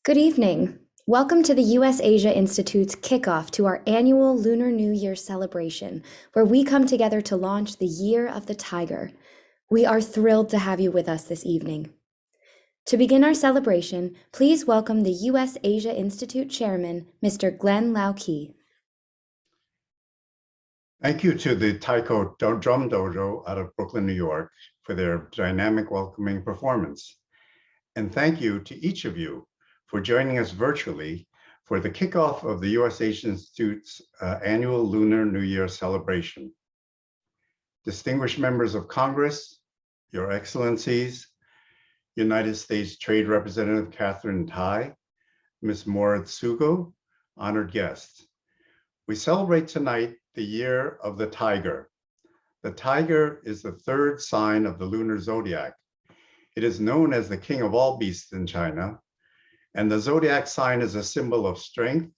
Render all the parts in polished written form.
Good evening. Welcome to the US-Asia Institute's kickoff to our annual Lunar New Year celebration, where we come together to launch the Year of the Tiger. We are thrilled to have you with us this evening. To begin our celebration, please welcome the US-Asia Institute Chairman, Mr. Glenn Lau-Key. Thank you to the Taiko Drum Dojo out of Brooklyn, New York, for their dynamic welcoming performance. And thank you to each of you for joining us virtually for the kickoff of the US-Asia Institute's annual Lunar New Year celebration. Distinguished members of Congress, Your Excellencies, United States Trade Representative Catherine Tai, Ms. Moritz Sugo, honored guests. We celebrate tonight the Year of the Tiger. The tiger is the third sign of the lunar zodiac. It is known as the king of all beasts in China, and the zodiac sign is a symbol of strength,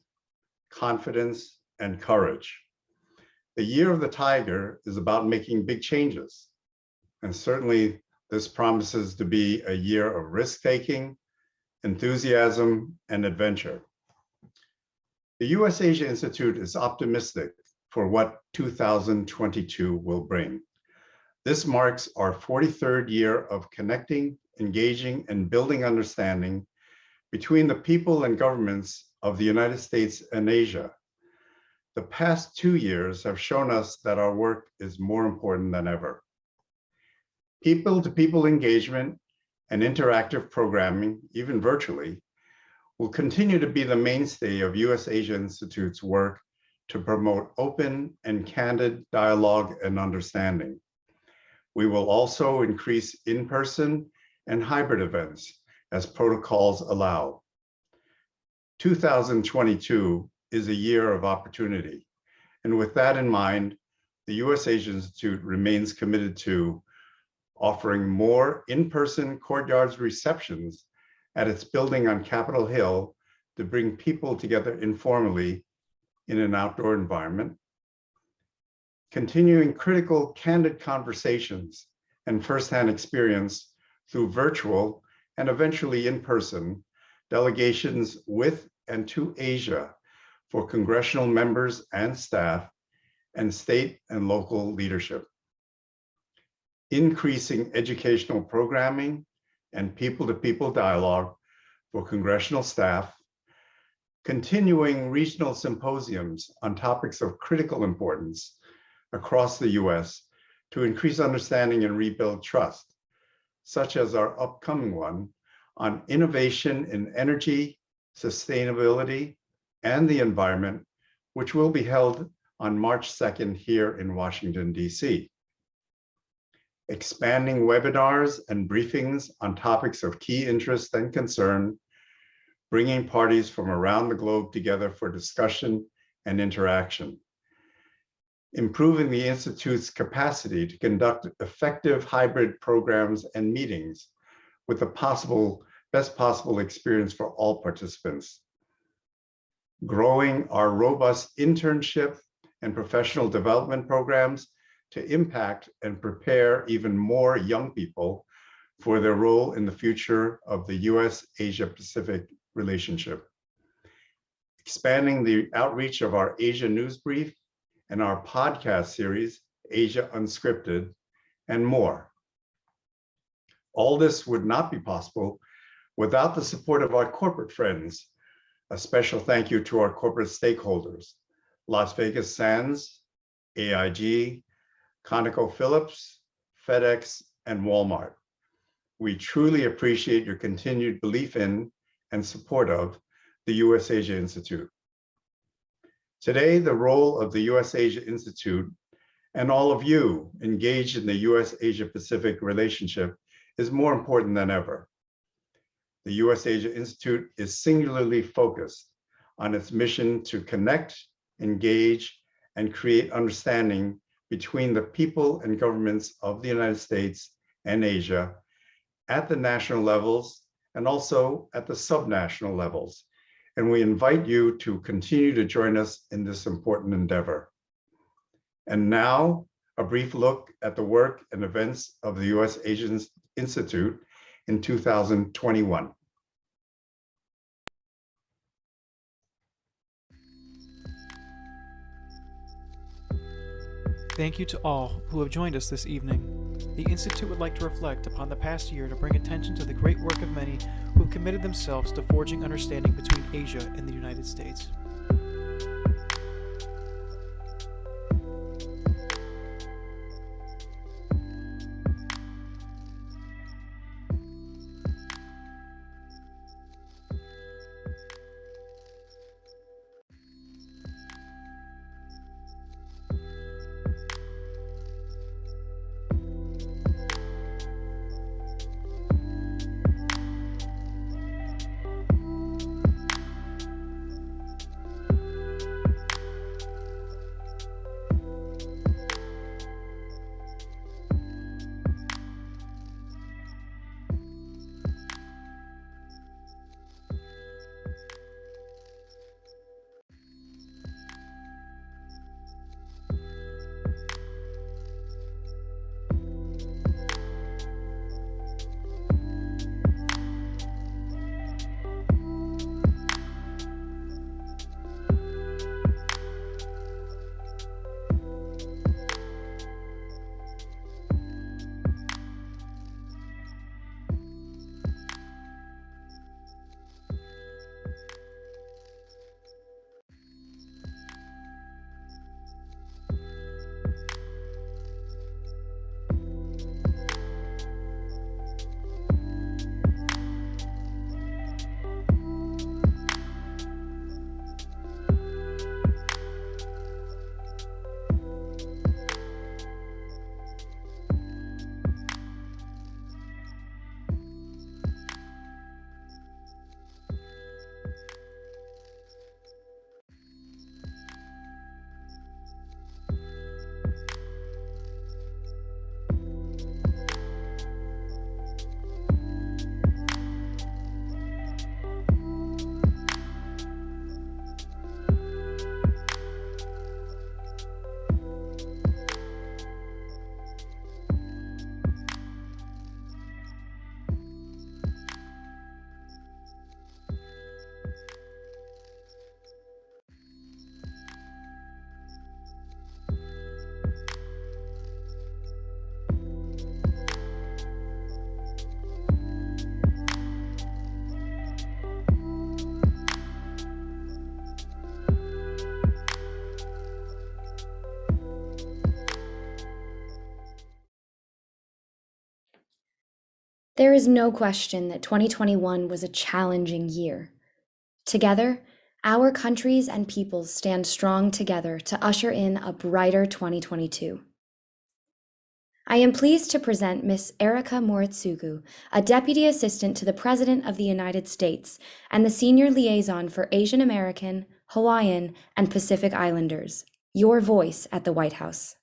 confidence, and courage. The Year of the Tiger is about making big changes, and certainly this promises to be a year of risk-taking, enthusiasm, and adventure. The US-Asia Institute is optimistic for what 2022 will bring. This marks our 43rd year of connecting, engaging, and building understanding between the people and governments of the United States and Asia. The past 2 years have shown us that our work is more important than ever. People-to-people engagement and interactive programming, even virtually, will continue to be the mainstay of US-Asia Institute's work to promote open and candid dialogue and understanding. We will also increase in-person and hybrid events as protocols allow. 2022 is a year of opportunity. And with that in mind, the US-Asia Institute remains committed to offering more in-person courtyards receptions at its building on Capitol Hill to bring people together informally in an outdoor environment, continuing critical, candid conversations and firsthand experience through virtual and eventually in-person delegations with and to Asia for congressional members and staff and state and local leadership. Increasing educational programming and people-to-people dialogue for congressional staff, continuing regional symposiums on topics of critical importance across the US to increase understanding and rebuild trust, such as our upcoming one on innovation in energy, sustainability, and the environment, which will be held on March 2nd here in Washington, DC. Expanding webinars and briefings on topics of key interest and concern, bringing parties from around the globe together for discussion and interaction. Improving the Institute's capacity to conduct effective hybrid programs and meetings with the best possible experience for all participants. Growing our robust internship and professional development programs to impact and prepare even more young people for their role in the future of the US-Asia-Pacific relationship. Expanding the outreach of our Asia News Brief and our podcast series, Asia Unscripted, and more. All this would not be possible without the support of our corporate friends. A special thank you to our corporate stakeholders, Las Vegas Sands, AIG, ConocoPhillips, FedEx, and Walmart. We truly appreciate your continued belief in and support of the US-Asia Institute. Today, the role of the US-Asia Institute and all of you engaged in the US-Asia-Pacific relationship is more important than ever. The US-Asia Institute is singularly focused on its mission to connect, engage, and create understanding between the people and governments of the United States and Asia at the national levels and also at the subnational levels. And we invite you to continue to join us in this important endeavor. And now, a brief look at the work and events of the US-Asia Institute in 2021. Thank you to all who have joined us this evening. The Institute would like to reflect upon the past year to bring attention to the great work of many who have committed themselves to forging understanding between Asia and the United States. There is no question that 2021 was a challenging year. Together, our countries and peoples stand strong together to usher in a brighter 2022. I am pleased to present Ms. Erica Moritsugu, a Deputy Assistant to the President of the United States and the Senior Liaison for Asian American, Hawaiian, and Pacific Islanders, your voice at the White House.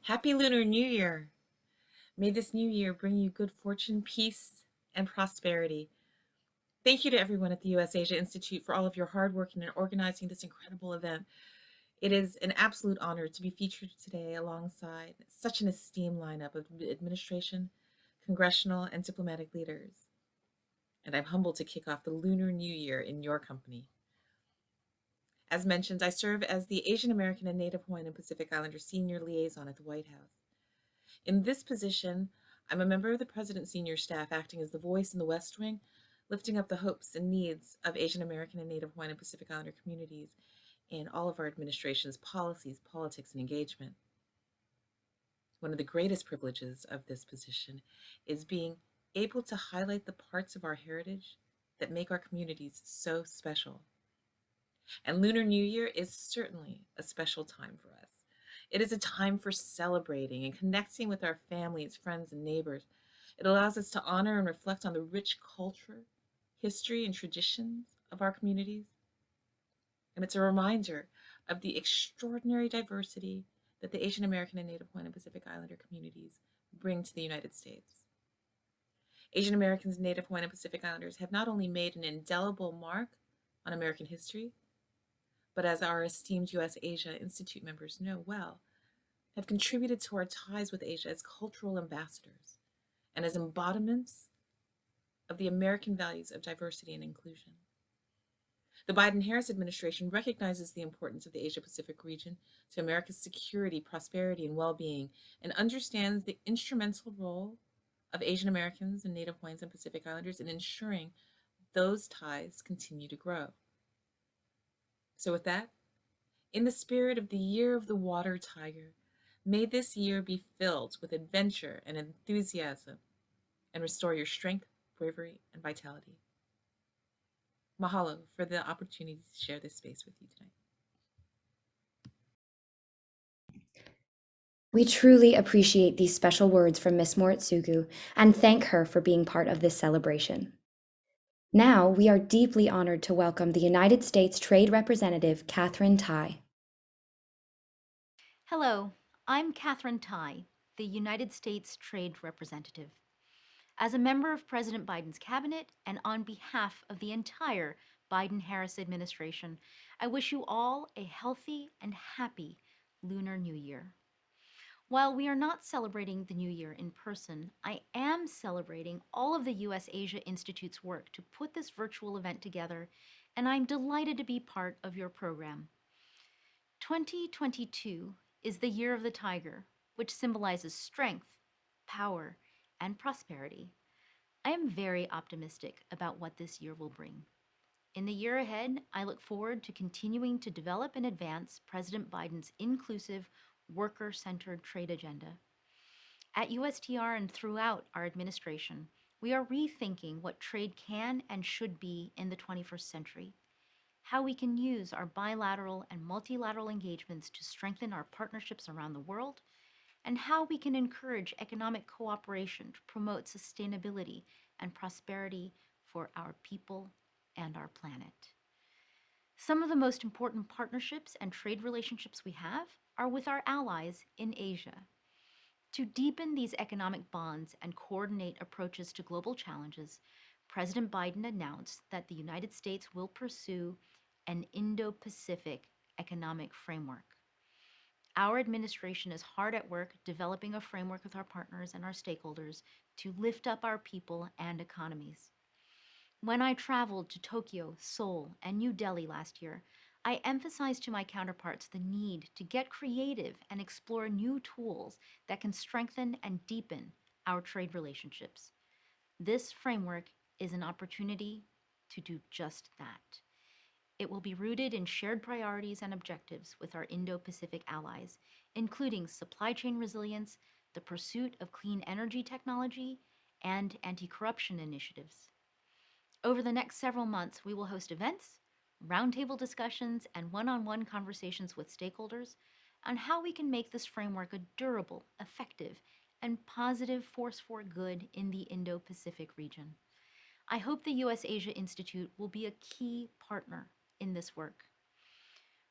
Happy Lunar New Year! May this new year bring you good fortune, peace, and prosperity. Thank you to everyone at the US Asia Institute for all of your hard work in organizing this incredible event. It is an absolute honor to be featured today alongside such an esteemed lineup of administration, congressional, and diplomatic leaders. And I'm humbled to kick off the Lunar New Year in your company. As mentioned, I serve as the Asian American and Native Hawaiian and Pacific Islander Senior Liaison at the White House. In this position, I'm a member of the President's senior staff acting as the voice in the West Wing, lifting up the hopes and needs of Asian American and Native Hawaiian and Pacific Islander communities in all of our administration's policies, politics, and engagement. One of the greatest privileges of this position is being able to highlight the parts of our heritage that make our communities so special. And Lunar New Year is certainly a special time for us. It is a time for celebrating and connecting with our families, friends, and neighbors. It allows us to honor and reflect on the rich culture, history, and traditions of our communities. And it's a reminder of the extraordinary diversity that the Asian American and Native Hawaiian and Pacific Islander communities bring to the United States. Asian Americans and Native Hawaiian and Pacific Islanders have not only made an indelible mark on American history, but as our esteemed US Asia Institute members know well, have contributed to our ties with Asia as cultural ambassadors and as embodiments of the American values of diversity and inclusion. The Biden-Harris administration recognizes the importance of the Asia-Pacific region to America's security, prosperity, and well-being, and understands the instrumental role of Asian Americans and Native Hawaiians and Pacific Islanders in ensuring those ties continue to grow. So with that, in the spirit of the Year of the Water Tiger, may this year be filled with adventure and enthusiasm and restore your strength, bravery, and vitality. Mahalo for the opportunity to share this space with you tonight. We truly appreciate these special words from Ms. Moritsugu and thank her for being part of this celebration. Now, we are deeply honored to welcome the United States Trade Representative, Catherine Tai. Hello, I'm Catherine Tai, the United States Trade Representative. As a member of President Biden's cabinet and on behalf of the entire Biden-Harris administration, I wish you all a healthy and happy Lunar New Year. While we are not celebrating the New Year in person, I am celebrating all of the US-Asia Institute's work to put this virtual event together, and I'm delighted to be part of your program. 2022 is the Year of the Tiger, which symbolizes strength, power, and prosperity. I am very optimistic about what this year will bring. In the year ahead, I look forward to continuing to develop and advance President Biden's inclusive, worker-centered trade agenda. At USTR and throughout our administration, we are rethinking what trade can and should be in the 21st century, how we can use our bilateral and multilateral engagements to strengthen our partnerships around the world, and how we can encourage economic cooperation to promote sustainability and prosperity for our people and our planet. Some of the most important partnerships and trade relationships we have are with our allies in Asia. To deepen these economic bonds and coordinate approaches to global challenges, President Biden announced that the United States will pursue an Indo-Pacific economic framework. Our administration is hard at work developing a framework with our partners and our stakeholders to lift up our people and economies. When I traveled to Tokyo, Seoul, and New Delhi last year, I emphasized to my counterparts the need to get creative and explore new tools that can strengthen and deepen our trade relationships. This framework is an opportunity to do just that. It will be rooted in shared priorities and objectives with our Indo-Pacific allies, including supply chain resilience, the pursuit of clean energy technology, and anti-corruption initiatives. Over the next several months, we will host events, roundtable discussions, and one-on-one conversations with stakeholders on how we can make this framework a durable, effective, and positive force for good in the Indo-Pacific region. I hope the US-Asia Institute will be a key partner in this work.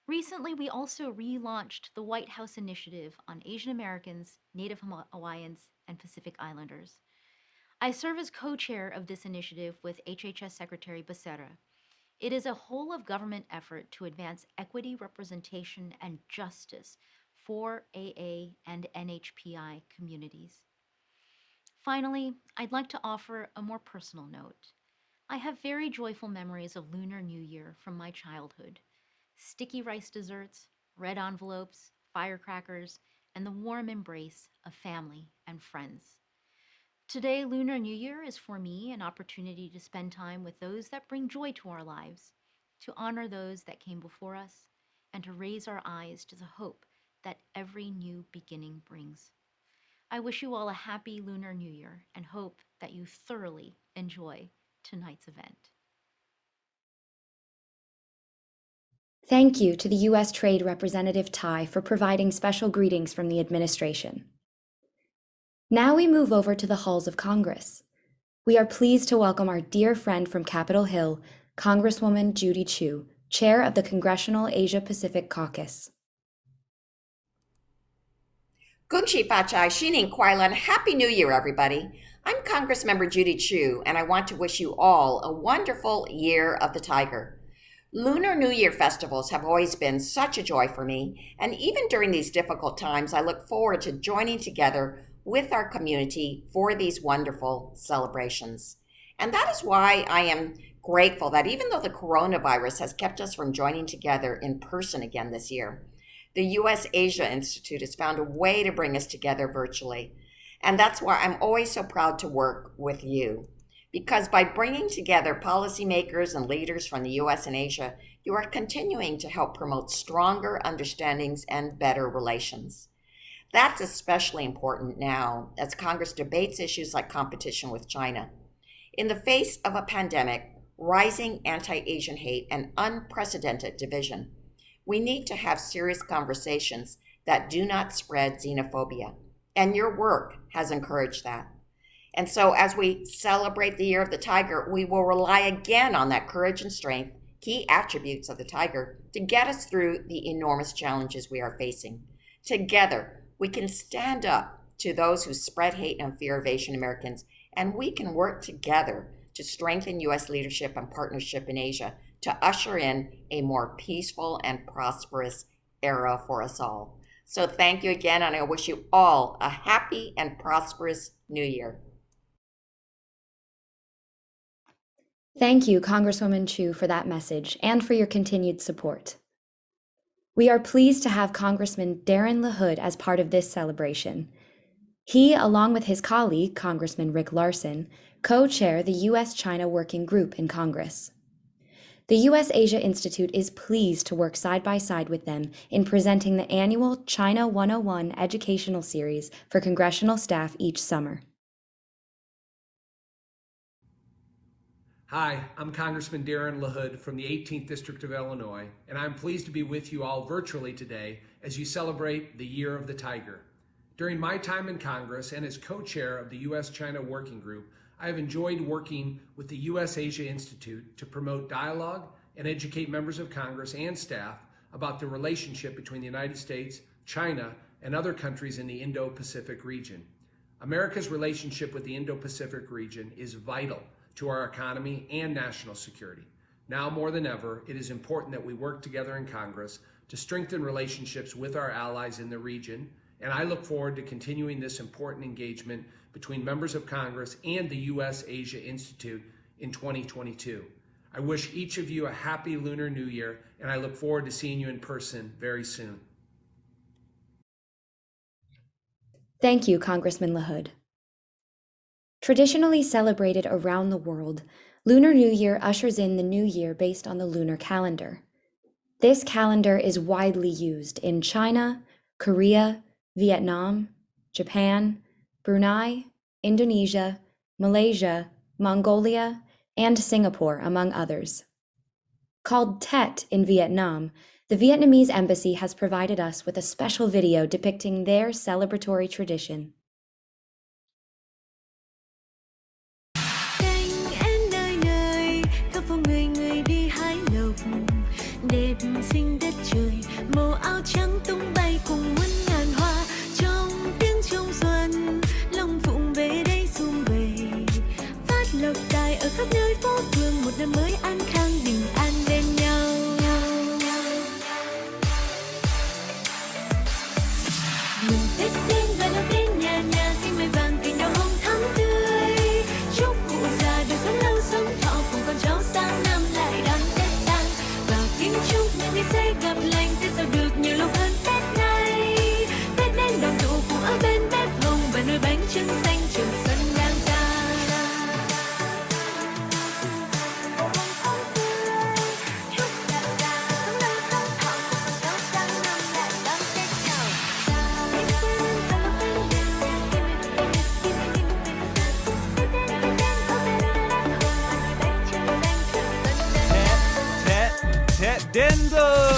Recently, we also relaunched the White House Initiative on Asian Americans, Native Hawaiians, and Pacific Islanders. I serve as co-chair of this initiative with HHS Secretary Becerra. It is a whole-of-government effort to advance equity, representation, and justice for AA and NHPI communities. Finally, I'd like to offer a more personal note. I have very joyful memories of Lunar New Year from my childhood. Sticky rice desserts, red envelopes, firecrackers, and the warm embrace of family and friends. Today, Lunar New Year is for me an opportunity to spend time with those that bring joy to our lives, to honor those that came before us, and to raise our eyes to the hope that every new beginning brings. I wish you all a happy Lunar New Year and hope that you thoroughly enjoy tonight's event. Thank you to the U.S. Trade Representative Tai for providing special greetings from the administration. Now we move over to the halls of Congress. We are pleased to welcome our dear friend from Capitol Hill, Congresswoman Judy Chu, Chair of the Congressional Asia-Pacific Caucus. Gunchi Fachai Shinin Kwailan. Happy New Year, everybody. I'm Congressmember Judy Chu, and I want to wish you all a wonderful Year of the Tiger. Lunar New Year festivals have always been such a joy for me, and even during these difficult times, I look forward to joining together with our community for these wonderful celebrations. And that is why I am grateful that even though the coronavirus has kept us from joining together in person again this year, the US Asia Institute has found a way to bring us together virtually. And that's why I'm always so proud to work with you. Because by bringing together policymakers and leaders from the US and Asia, you are continuing to help promote stronger understandings and better relations. That's especially important now as Congress debates issues like competition with China. In the face of a pandemic, rising anti-Asian hate, and unprecedented division, we need to have serious conversations that do not spread xenophobia. And your work has encouraged that. And so as we celebrate the Year of the Tiger, we will rely again on that courage and strength, key attributes of the tiger, to get us through the enormous challenges we are facing. Together, we can stand up to those who spread hate and fear of Asian Americans, and we can work together to strengthen U.S. leadership and partnership in Asia to usher in a more peaceful and prosperous era for us all. So thank you again, and I wish you all a happy and prosperous New Year. Thank you, Congresswoman Chu, for that message and for your continued support. We are pleased to have Congressman Darren LaHood as part of this celebration. He, along with his colleague, Congressman Rick Larsen, co-chair the U.S.-China Working Group in Congress. The U.S. Asia Institute is pleased to work side by side with them in presenting the annual China 101 educational series for congressional staff each summer. Hi, I'm Congressman Darren LaHood from the 18th District of Illinois, and I'm pleased to be with you all virtually today as you celebrate the Year of the Tiger. During my time in Congress and as co-chair of the U.S.-China Working Group, I have enjoyed working with the U.S. Asia Institute to promote dialogue and educate members of Congress and staff about the relationship between the United States, China, and other countries in the Indo-Pacific region. America's relationship with the Indo-Pacific region is vital to our economy and national security. Now more than ever, it is important that we work together in Congress to strengthen relationships with our allies in the region, and I look forward to continuing this important engagement between members of Congress and the U.S. Asia Institute in 2022. I wish each of you a happy Lunar New Year, and I look forward to seeing you in person very soon. Thank you, Congressman LaHood. Traditionally celebrated around the world, Lunar New Year ushers in the new year based on the lunar calendar. This calendar is widely used in China, Korea, Vietnam, Japan, Brunei, Indonesia, Malaysia, Mongolia, and Singapore, among others. Called Tet in Vietnam, the Vietnamese embassy has provided us with a special video depicting their celebratory tradition. Đẹp xinh đất trời, màu áo trắng tung bay cùng muôn ngàn hoa. Trong tiếng chuông xuân, lòng phụng về đây sum vầy, phát lộc tài ở khắp nơi phố phường. Một năm mới an khang bình an bên nhau. Mừng Tết đến và là đến nhà nhà, cánh mai vàng cành đào hồng thắm tươi. Chúc cụ già được sống lâu sống thọ, cùng con cháu sang năm lại đón Tết sang. Vào kính chúc những ngày sẽ gặp lành, Tết sao được nhiều lúc hơn Tết này. Tết đến đoàn tụ cùng ở bên bếp hồng và nồi bánh trưng xanh trường xuân đang ra. Chúc đại gia sống lâu sống thọ, cùng con cháu sang năm lại đón Tết giàu. Tết đến rồi.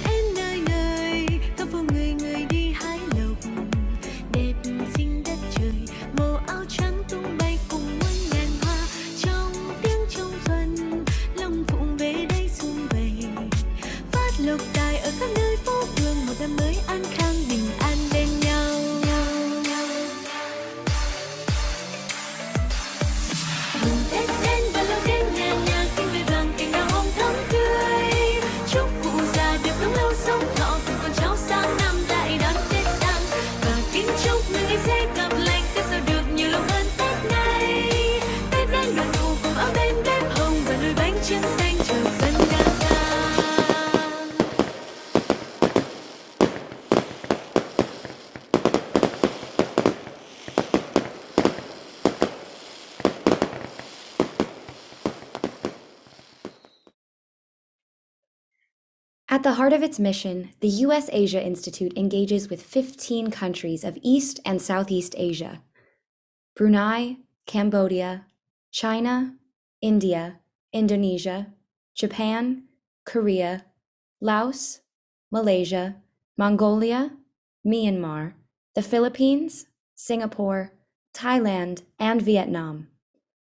Em nơi nơi, khắp phố người người đi hái lộc. Đẹp xinh đất trời, màu áo trắng tung bay cùng muôn ngàn hoa. Trong tiếng chuông xuân, lòng phụng về đây sum vầy, phát lộc tài ở khắp nơi phố phường. Một năm mới an khang bình an bên nhau. Mừng Tết đến và lâu đến nhà nhà, cánh mai vàng cành đào hồng thắm tươi. Chúc At the heart of its mission, the US Asia Institute engages with 15 countries of East and Southeast Asia: Brunei, Cambodia, China, India, Indonesia, Japan, Korea, Laos, Malaysia, Mongolia, Myanmar, the Philippines, Singapore, Thailand, and Vietnam.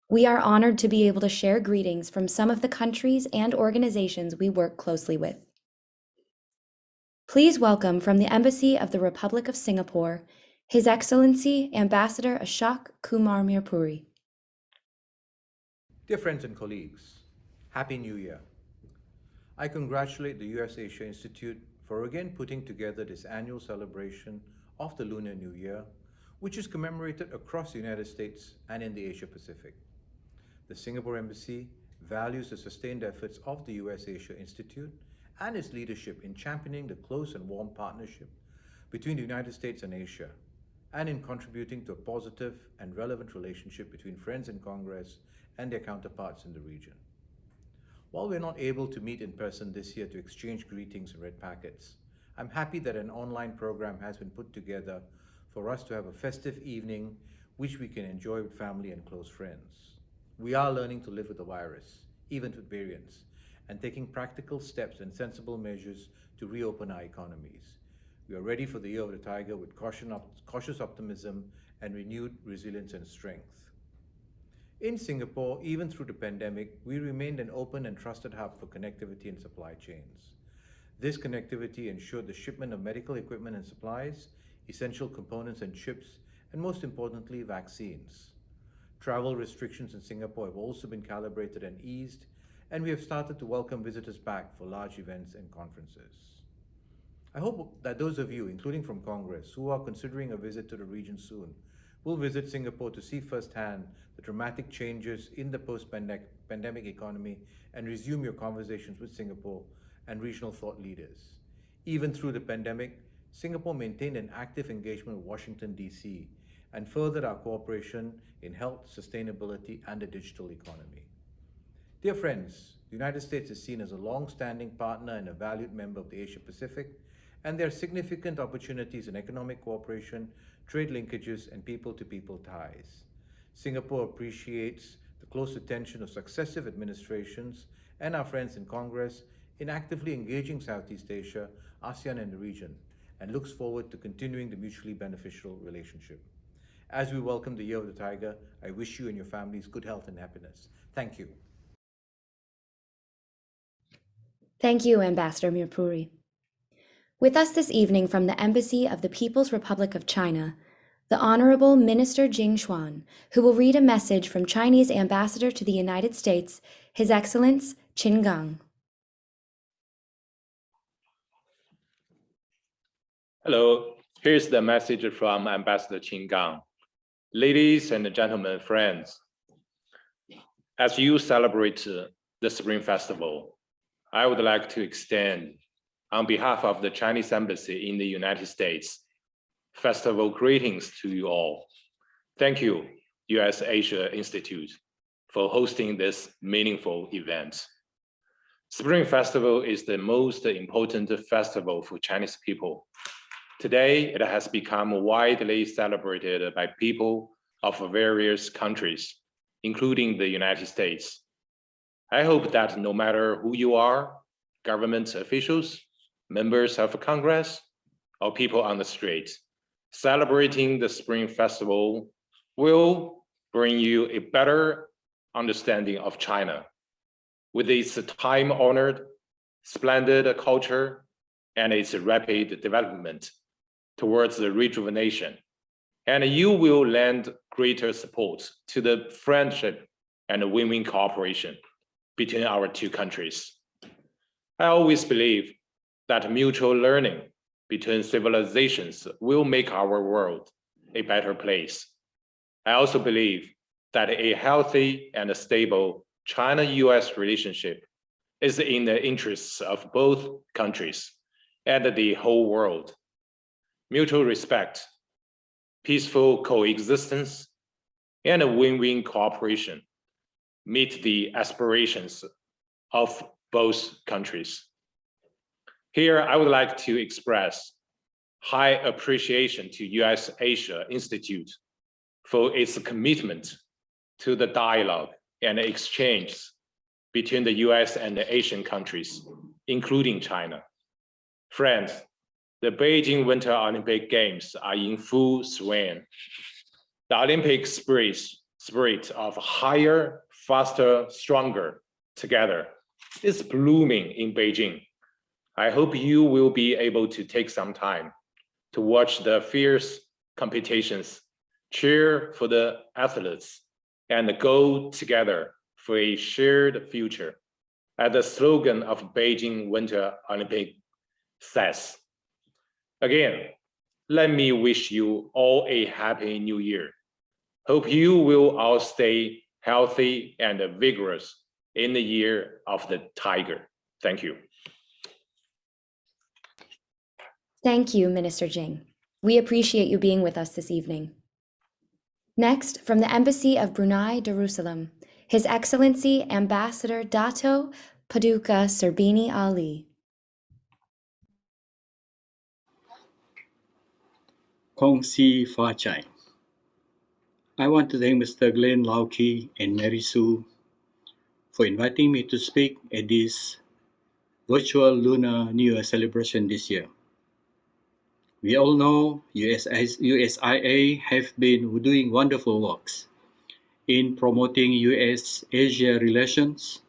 We are honored to be able to share greetings from some of the countries and organizations we work closely with. Please welcome from the Embassy of the Republic of Singapore, His Excellency Ambassador Ashok Kumar Mirpuri. Dear friends and colleagues, Happy New Year. I congratulate the US Asia Institute for again putting together this annual celebration of the Lunar New Year, which is commemorated across the United States and in the Asia Pacific. The Singapore Embassy values the sustained efforts of the US Asia Institute and its leadership in championing the close and warm partnership between the United States and Asia, and in contributing to a positive and relevant relationship between friends in Congress and their counterparts in the region. While we're not able to meet in person this year to exchange greetings and red packets, I'm happy that an online program has been put together for us to have a festive evening which we can enjoy with family and close friends. We are learning to live with the virus, even with variants, and taking practical steps and sensible measures to reopen our economies. We are ready for the Year of the Tiger with cautious optimism and renewed resilience and strength. In Singapore, even through the pandemic, we remained an open and trusted hub for connectivity and supply chains. This connectivity ensured the shipment of medical equipment and supplies, essential components and chips, and most importantly, vaccines. Travel restrictions in Singapore have also been calibrated and eased, and we have started to welcome visitors back for large events and conferences. I hope that those of you, including from Congress, who are considering a visit to the region soon, will visit Singapore to see firsthand the dramatic changes in the post-pandemic economy and resume your conversations with Singapore and regional thought leaders. Even through the pandemic, Singapore maintained an active engagement with Washington, D.C., and furthered our cooperation in health, sustainability, and the digital economy. Dear friends, the United States is seen as a long-standing partner and a valued member of the Asia Pacific, and there are significant opportunities in economic cooperation, trade linkages, and people-to-people ties. Singapore appreciates the close attention of successive administrations and our friends in Congress in actively engaging Southeast Asia, ASEAN, and the region, and looks forward to continuing the mutually beneficial relationship. As we welcome the Year of the Tiger, I wish you and your families good health and happiness. Thank you. Thank you, Ambassador Mirpuri. With us this evening from the Embassy of the People's Republic of China, the Honorable Minister Jing Xuan, who will read a message from Chinese Ambassador to the United States, His Excellency Qin Gang. Hello, here's the message from Ambassador Qin Gang. Ladies and gentlemen, friends, as you celebrate the Spring Festival, I would like to extend, on behalf of the Chinese Embassy in the United States, festival greetings to you all. Thank you, US Asia Institute, for hosting this meaningful event. Spring Festival is the most important festival for Chinese people. Today, it has become widely celebrated by people of various countries, including the United States. I hope that no matter who you are, government officials, members of Congress, or people on the street, celebrating the Spring Festival will bring you a better understanding of China, with its time-honored, splendid culture and its rapid development towards the rejuvenation. And you will lend greater support to the friendship and win-win cooperation between our two countries. I always believe that mutual learning between civilizations will make our world a better place. I also believe that a healthy and stable China-US relationship is in the interests of both countries and the whole world. Mutual respect, peaceful coexistence, and a win-win cooperation meet the aspirations of both countries. Here, I would like to express high appreciation to US Asia Institute for its commitment to the dialogue and exchange between the US and the Asian countries, including China. Friends, the Beijing Winter Olympic Games are in full swing. The Olympic spirit of higher, faster, stronger together is blooming in Beijing. I hope you will be able to take some time to watch the fierce competitions, cheer for the athletes, and go together for a shared future, as the slogan of Beijing Winter Olympic says. Again, let me wish you all a happy new year. Hope you will all stay healthy and vigorous in the year of the tiger. Thank you. Thank you, Minister Jing. We appreciate you being with us this evening. Next, from the Embassy of Brunei Darussalam, His Excellency Ambassador Dato Paduka Serbini Ali. Kongsi Fachai. I want to thank Mr. Glenn Lauke and Mary Sue for inviting me to speak at this virtual Lunar New Year celebration this year. We all know USIA have been doing wonderful works in promoting US-Asia relations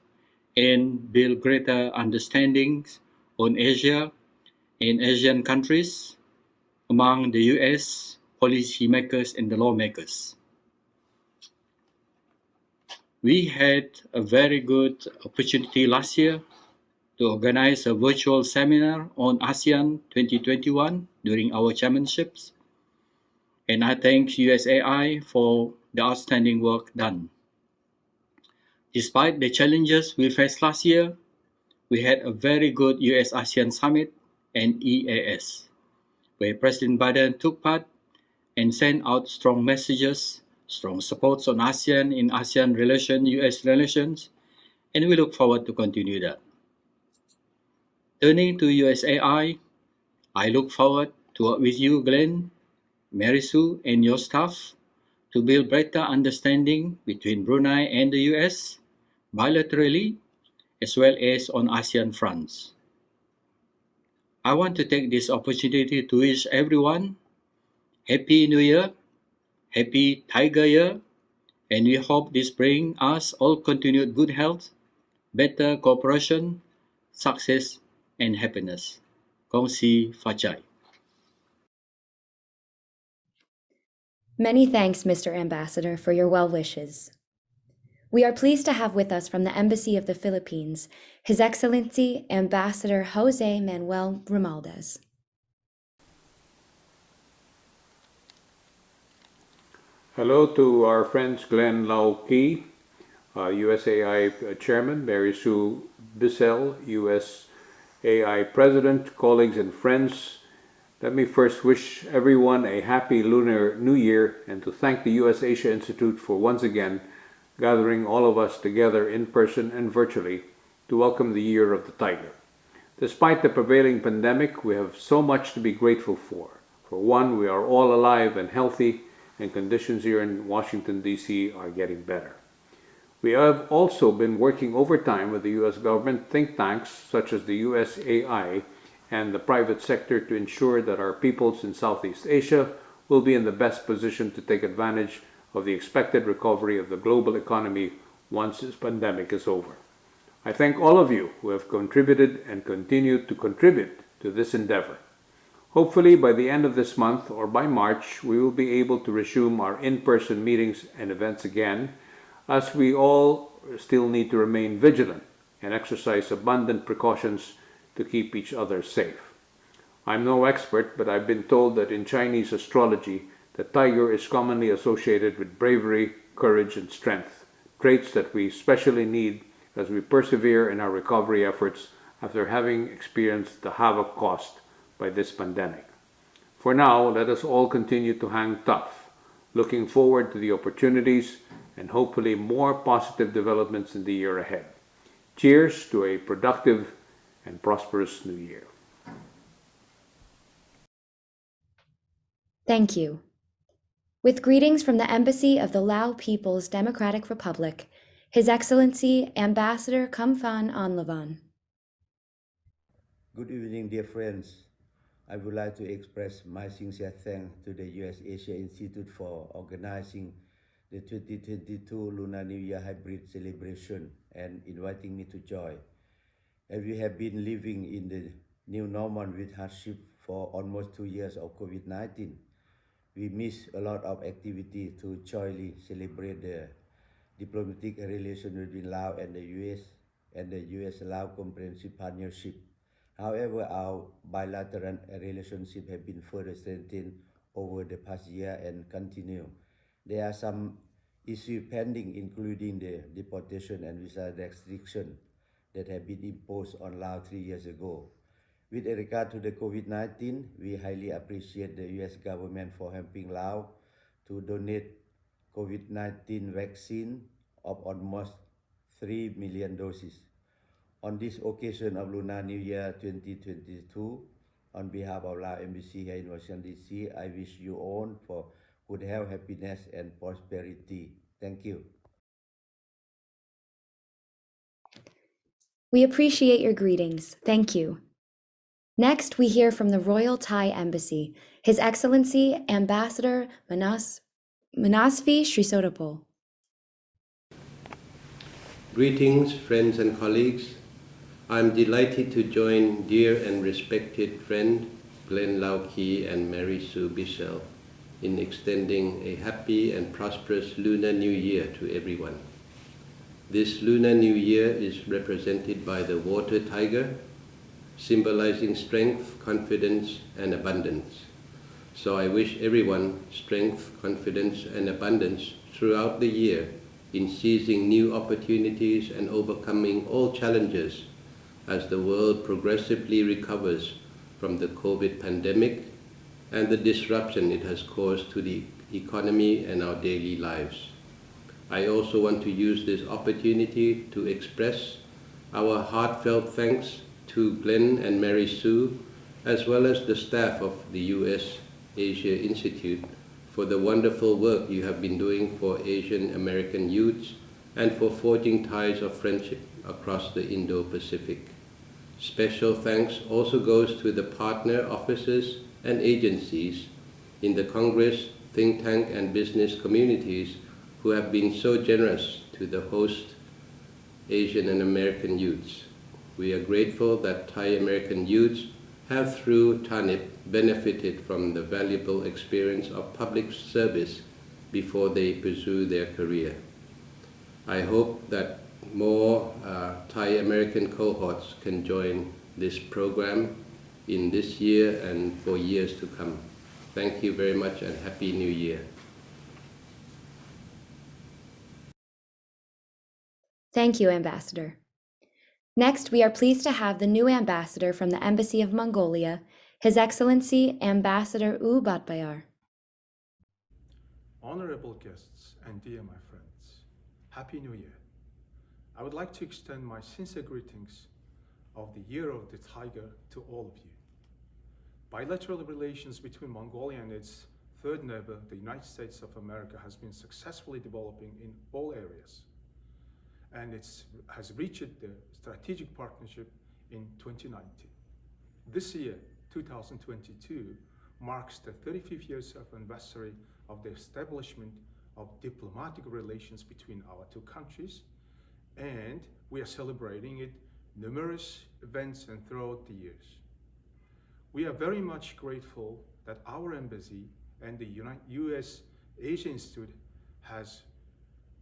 and build greater understandings on Asia and Asian countries among the US policymakers and the lawmakers. We had a very good opportunity last year to organize a virtual seminar on ASEAN 2021 during our chairmanships, and I thank USAI for the outstanding work done. Despite the challenges we faced last year, we had a very good US-ASEAN Summit and EAS, where President Biden took part and sent out strong messages, strong supports on ASEAN in ASEAN relations, US relations, and we look forward to continue that. Turning to USAI, I look forward to work with you, Glenn, Mary Sue, and your staff to build better understanding between Brunei and the US, bilaterally, as well as on ASEAN fronts. I want to take this opportunity to wish everyone Happy New Year, Happy Tiger Year, and we hope this brings us all continued good health, better cooperation, success, and happiness. Kongsi Fachai. Many thanks, Mr. Ambassador, for your well wishes. We are pleased to have with us from the Embassy of the Philippines, His Excellency Ambassador Jose Manuel Romualdez. Hello to our friends Glenn Lauke, USAI Chairman, Mary Sue Bissell, USAI President, colleagues and friends. Let me first wish everyone a happy Lunar New Year and to thank the US Asia Institute for once again gathering all of us together in person and virtually to welcome the Year of the Tiger. Despite the prevailing pandemic, we have so much to be grateful for. For one, we are all alive and healthy, and conditions here in Washington, D.C. are getting better. We have also been working overtime with the U.S. government, think tanks such as the USAI, and the private sector to ensure that our peoples in Southeast Asia will be in the best position to take advantage of the expected recovery of the global economy once this pandemic is over. I thank all of you who have contributed and continue to contribute to this endeavor. Hopefully, by the end of this month or by March, we will be able to resume our in-person meetings and events again, as we all still need to remain vigilant and exercise abundant precautions to keep each other safe. I'm no expert, but I've been told that in Chinese astrology, the tiger is commonly associated with bravery, courage, and strength, traits that we especially need as we persevere in our recovery efforts after having experienced the havoc caused by this pandemic. For now, let us all continue to hang tough, looking forward to the opportunities and hopefully more positive developments in the year ahead. Cheers to a productive and prosperous new year. Thank you. With greetings from the Embassy of the Lao People's Democratic Republic, His Excellency Ambassador Khampham Onlavan. Good evening, dear friends. I would like to express my sincere thanks to the US Asia Institute for organizing the 2022 Lunar New Year hybrid celebration and inviting me to join. As we have been living in the new normal with hardship for almost 2 years of COVID-19, we miss a lot of activity to joyfully celebrate the diplomatic relation between Laos and the US and the US-Lao Comprehensive Partnership. However, our bilateral relationship have been further strengthened over the past year and continue. There are some issues pending, including the deportation and visa restriction that have been imposed on Laos 3 years ago. With regard to the COVID-19, we highly appreciate the US government for helping Laos to donate COVID-19 vaccine of almost 3 million doses. On this occasion of Lunar New Year 2022, on behalf of Lao Embassy here in Washington, D.C., I wish you all for good health, happiness, and prosperity. Thank you. We appreciate your greetings. Thank you. Next, we hear from the Royal Thai Embassy, His Excellency Ambassador Manasvi Srisotapol. Greetings, friends and colleagues. I'm delighted to join dear and respected friend Glenn Lau-Kee and Mary Sue Bissell in extending a happy and prosperous Lunar New Year to everyone. This Lunar New Year is represented by the water tiger, symbolizing strength, confidence, and abundance. So I wish everyone strength, confidence, and abundance throughout the year in seizing new opportunities and overcoming all challenges as the world progressively recovers from the COVID pandemic and the disruption it has caused to the economy and our daily lives. I also want to use this opportunity to express our heartfelt thanks to Glenn and Mary Sue, as well as the staff of the US Asia Institute, for the wonderful work you have been doing for Asian American youths and for forging ties of friendship across the Indo-Pacific. Special thanks also goes to the partner offices and agencies in the Congress, think tank, and business communities who have been so generous to the host Asian and American youths. We are grateful that Thai American youths have, through TANIP, benefited from the valuable experience of public service before they pursue their career. I hope that more Thai American cohorts can join this program in this year and for years to come. Thank you very much and Happy New Year. Thank you, Ambassador. Next, we are pleased to have the new ambassador from the Embassy of Mongolia, His Excellency Ambassador U Batbayar. Honorable guests and dear my friends, Happy New Year. I would like to extend my sincere greetings of the Year of the Tiger to all of you. Bilateral relations between Mongolia and its third neighbor, the United States of America, has been successfully developing in all areas, and it has reached the strategic partnership in 2019. This year, 2022, marks the 35th year anniversary of the establishment of diplomatic relations between our two countries, and we are celebrating it numerous events and throughout the years. We are very much grateful that our embassy and the US Asia Institute has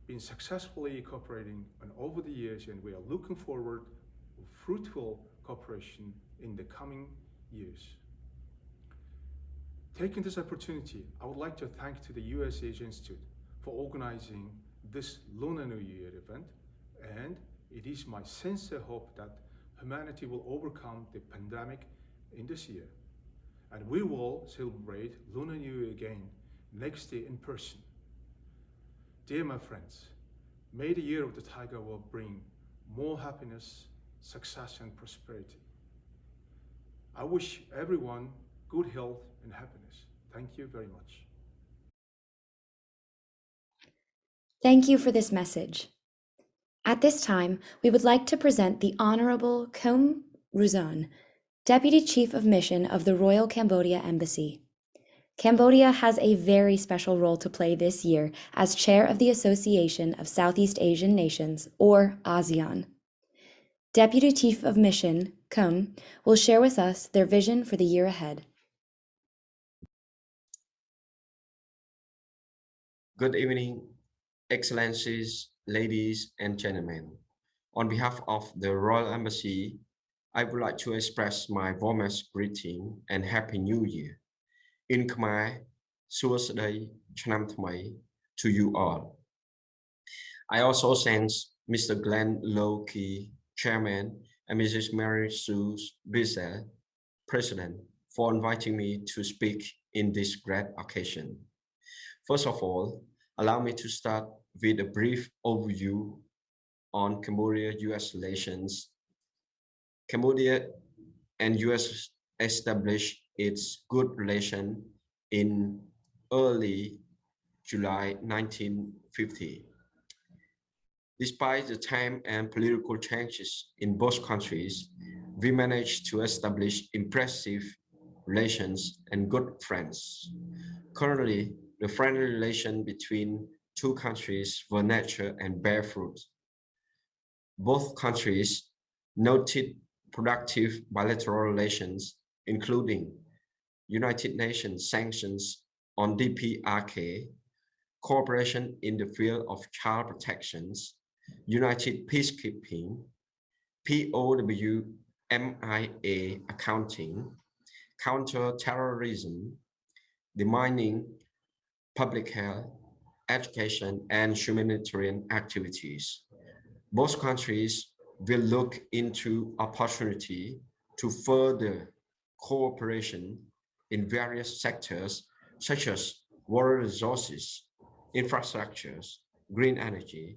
been successfully cooperating over the years, and we are looking forward to fruitful cooperation in the coming years. Taking this opportunity, I would like to thank to the US Asia Institute for organizing this Lunar New Year event, and it is my sincere hope that humanity will overcome the pandemic in this year, and we will celebrate Lunar New Year again next year in person. Dear my friends, may the Year of the Tiger will bring more happiness, success, and prosperity. I wish everyone good health and happiness. Thank you very much. Thank you for this message. At this time, we would like to present the Honorable Khom Ruzon, Deputy Chief of Mission of the Royal Cambodia Embassy. Cambodia has a very special role to play this year as chair of the Association of Southeast Asian Nations, or ASEAN. Deputy Chief of Mission, Khom, will share with us their vision for the year ahead. Good evening, Excellencies, ladies and gentlemen. On behalf of the Royal Embassy, I would like to express my warmest greeting and Happy New Year. In Khmer, Suwa Sedai Chnam Thmai to you all. I also thank Mr. Glenn Low-Key, Chairman, and Mrs. Mary Sue Bissell, President, for inviting me to speak in this great occasion. First of all, allow me to start with a brief overview on Cambodia-US relations. Cambodia and US established its good relation in early July 1950. Despite the time and political changes in both countries, we managed to establish impressive relations and good friends. Currently, the friendly relation between two countries were nurtured and bear fruit. Both countries noted productive bilateral relations, including United Nations sanctions on DPRK, cooperation in the field of child protections, United Peacekeeping, POWMIA accounting, counter-terrorism, demining, public health, education, and humanitarian activities. Both countries will look into opportunity to further cooperation in various sectors such as water resources, infrastructures, green energy,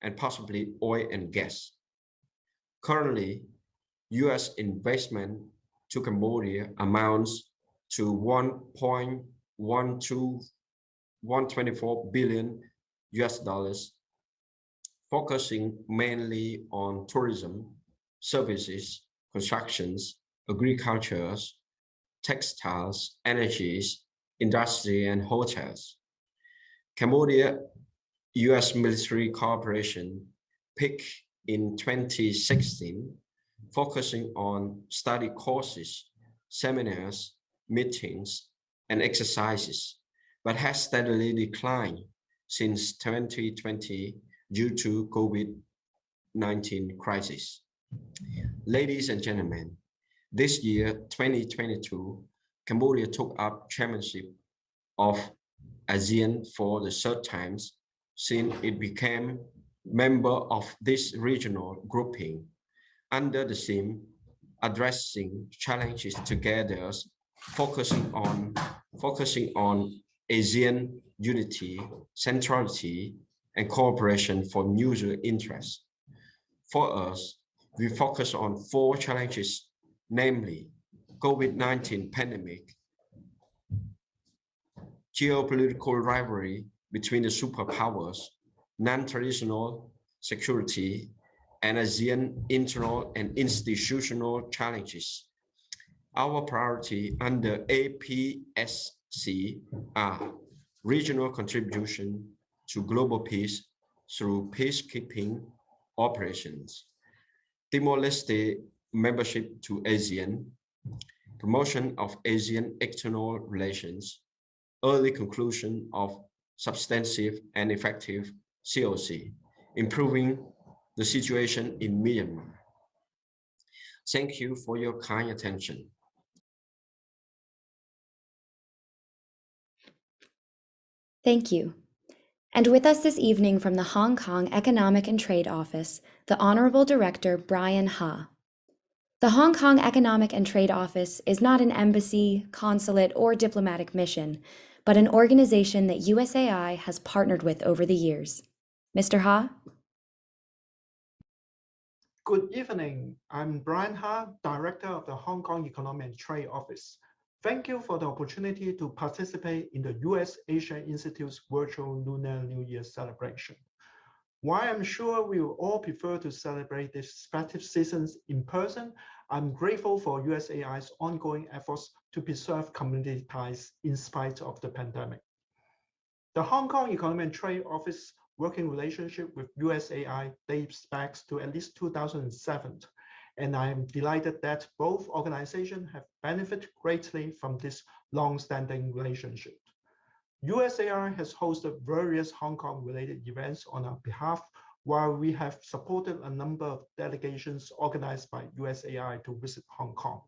and possibly oil and gas. Currently, US investment to Cambodia amounts to 1.124 billion US dollars, focusing mainly on tourism, services, constructions, agricultures, textiles, energies, industry, and hotels. Cambodia-US military cooperation peaked in 2016, focusing on study courses, seminars, meetings, and exercises, but has steadily declined since 2020 due to COVID-19 crisis. Ladies and gentlemen, this year, 2022, Cambodia took up chairmanship of ASEAN for the third time since it became member of this regional grouping under the theme addressing challenges together, focusing on ASEAN unity, centrality, and cooperation for mutual interests. For us, we focus on four challenges, namely COVID-19 pandemic, geopolitical rivalry between the superpowers, non-traditional security, and ASEAN internal and institutional challenges. Our priority under APSC are regional contribution to global peace through peacekeeping operations, Timor-Leste membership to ASEAN, promotion of ASEAN external relations, early conclusion of substantive and effective COC, improving the situation in Myanmar. Thank you for your kind attention. Thank you. And with us this evening from the Hong Kong Economic and Trade Office, the Honorable Director Brian Ha. The Hong Kong Economic and Trade Office is not an embassy, consulate, or diplomatic mission, but an organization that USAI has partnered with over the years. Mr. Ha? Good evening. I'm Brian Ha, Director of the Hong Kong Economic and Trade Office. Thank you for the opportunity to participate in the US Asia Institute's virtual Lunar New Year celebration. While I'm sure we will all prefer to celebrate this festive season in person, I'm grateful for USAI's ongoing efforts to preserve community ties in spite of the pandemic. The Hong Kong Economic and Trade Office working relationship with USAI dates back to at least 2007, and I am delighted that both organizations have benefited greatly from this long-standing relationship. USAI has hosted various Hong Kong-related events on our behalf, while we have supported a number of delegations organized by USAI to visit Hong Kong.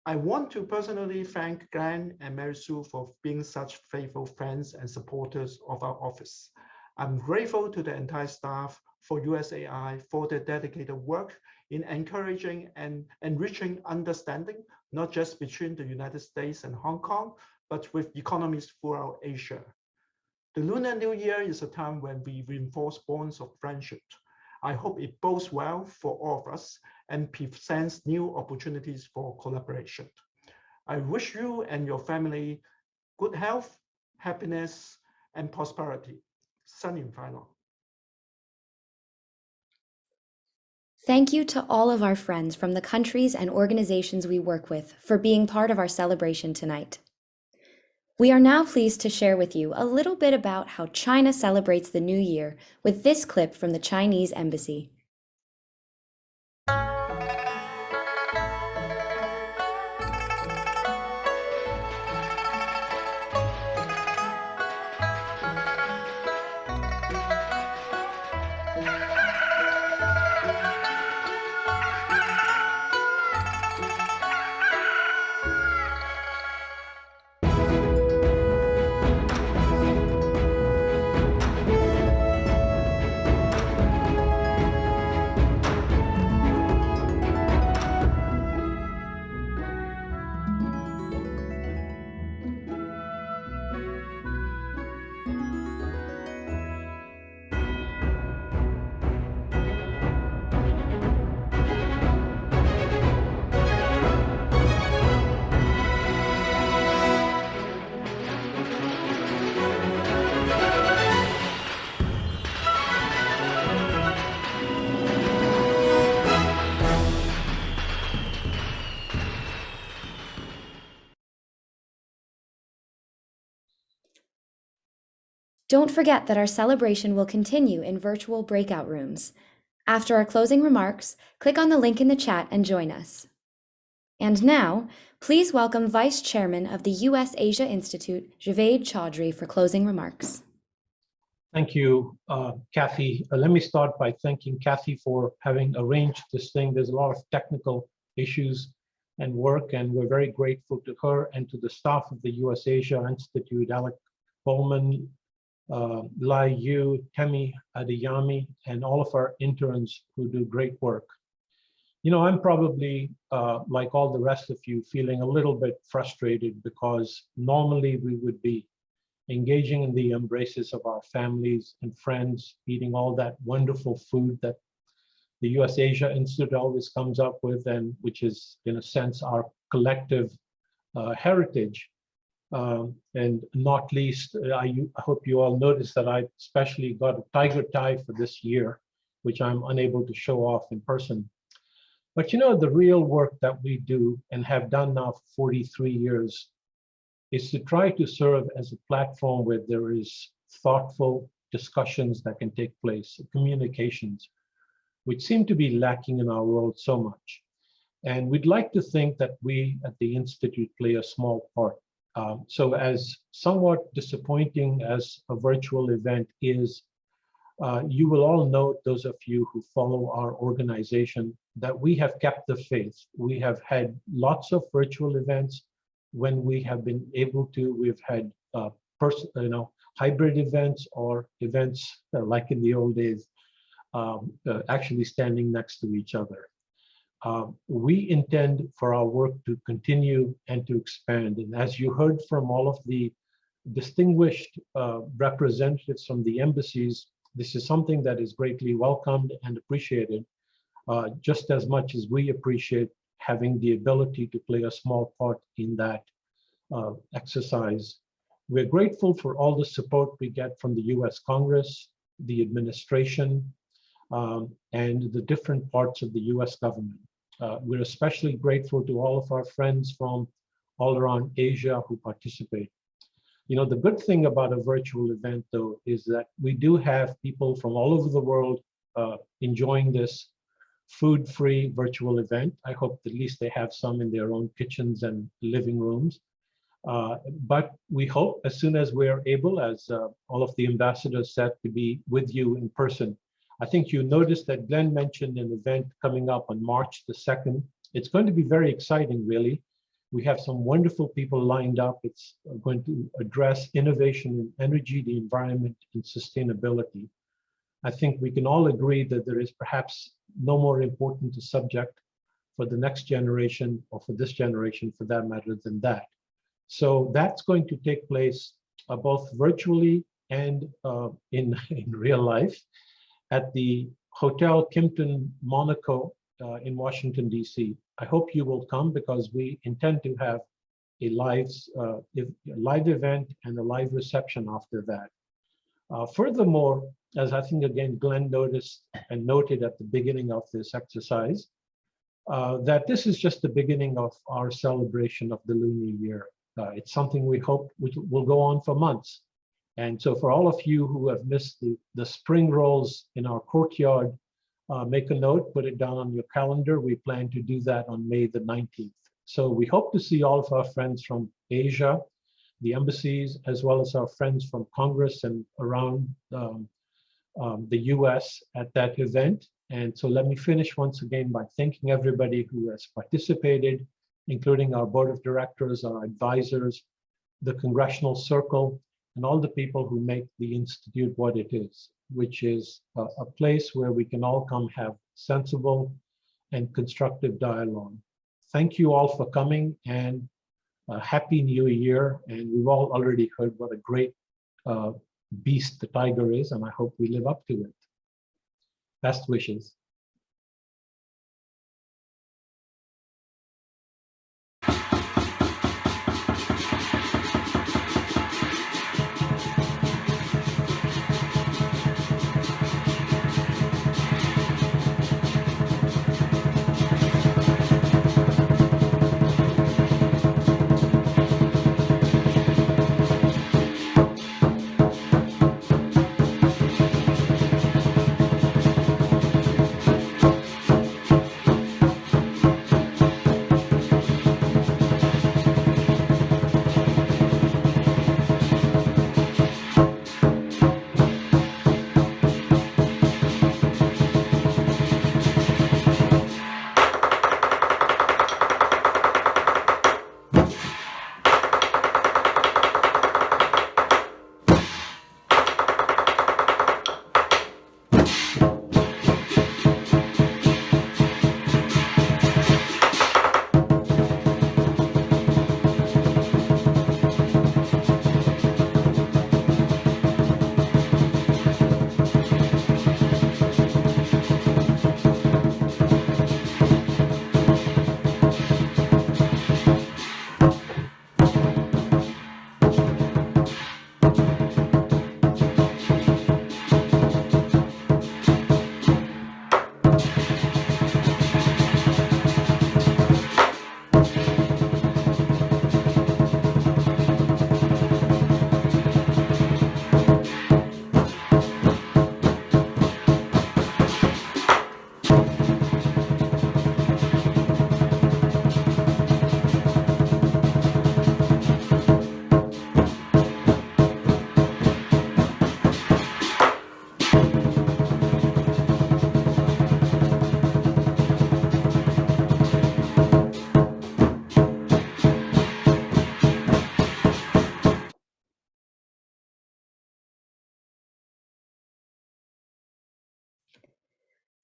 I want to personally thank Glenn and Mary Sue for being such faithful friends and supporters of our office. I'm grateful to the entire staff for USAI for their dedicated work in encouraging and enriching understanding, not just between the United States and Hong Kong, but with economies throughout Asia. The Lunar New Year is a time when we reinforce bonds of friendship. I hope it bodes well for all of us and presents new opportunities for collaboration. I wish you and your family good health, happiness, and prosperity. 新年快樂. Thank you to all of our friends from the countries and organizations we work with for being part of our celebration tonight. We are now pleased to share with you a little bit about how China celebrates the New Year with this clip from the Chinese Embassy. Don't forget that our celebration will continue in virtual breakout rooms. After our closing remarks, click on the link in the chat and join us. And now, please welcome Vice Chairman of the US Asia Institute, Javed Chaudhry, for closing remarks. Thank you, Kathy. Let me start by thanking Kathy for having arranged this thing. There's a lot of technical issues and work, and we're very grateful to her and to the staff of the US Asia Institute, Alec Bowman, Lai Yu, Temi Adeyemi, and all of our interns who do great work. You know, I'm probably, like all the rest of you, feeling a little bit frustrated because normally we would be engaging in the embraces of our families and friends, eating all that wonderful food that the US Asia Institute always comes up with, and which is, in a sense, our collective heritage. And not least, I hope you all noticed that I especially got a tiger tie for this year, which I'm unable to show off in person. But you know, the real work that we do and have done now for 43 years is to try to serve as a platform where there is thoughtful discussions that can take place, communications, which seem to be lacking in our world so much. And we'd like to think that we at the Institute play a small part. So as somewhat disappointing as a virtual event is, you will all note, those of you who follow our organization, that we have kept the faith. We have had lots of virtual events. When we have been able to, we've had hybrid events or events like in the old days, actually standing next to each other. We intend for our work to continue and to expand. And as you heard from all of the distinguished representatives from the embassies, this is something that is greatly welcomed and appreciated, just as much as we appreciate having the ability to play a small part in that exercise. We're grateful for all the support we get from the US Congress, the administration, and the different parts of the US government. We're especially grateful to all of our friends from all around Asia who participate. You know, the good thing about a virtual event, though, is that we do have people from all over the world enjoying this food-free virtual event. I hope at least they have some in their own kitchens and living rooms. But we hope as soon as we're able, as all of the ambassadors said, to be with you in person. I think you noticed that Glenn mentioned an event coming up on March the 2nd. It's going to be very exciting, really. We have some wonderful people lined up. It's going to address innovation in energy, the environment, and sustainability. I think we can all agree that there is perhaps no more important a subject for the next generation, or for this generation for that matter, than that. So that's going to take place both virtually and in real life at the Hotel Kimpton Monaco in Washington, D.C. I hope you will come, because we intend to have a live event and a live reception after that. Furthermore, as I think again Glenn noticed and noted at the beginning of this exercise, that this is just the beginning of our celebration of the lunar year. It's something we hope will go on for months. And so for all of you who have missed the spring rolls in our courtyard, make a note, put it down on your calendar. We plan to do that on May the 19th. So we hope to see all of our friends from Asia, the embassies, as well as our friends from Congress and around the US at that event. And so let me finish once again by thanking everybody who has participated, including our board of directors, our advisors, the Congressional Circle, and all the people who make the Institute what it is, which is a place where we can all come have sensible and constructive dialogue. Thank you all for coming, and Happy New Year. And we've all already heard what a great beast the tiger is, and I hope we live up to it. Best wishes.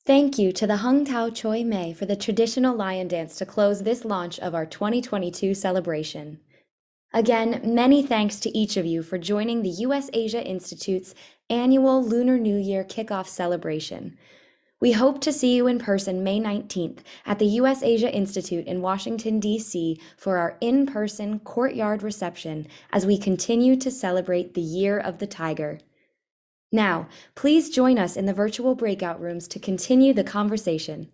Thank you to the Hung Tao Choi Mei for the traditional lion dance to close this launch of our 2022 celebration. Again, many thanks to each of you for joining the US Asia Institute's annual Lunar New Year kickoff celebration. We hope to see you in person May 19th at the US Asia Institute in Washington, D.C. for our in-person courtyard reception as we continue to celebrate the Year of the Tiger. Now, please join us in the virtual breakout rooms to continue the conversation.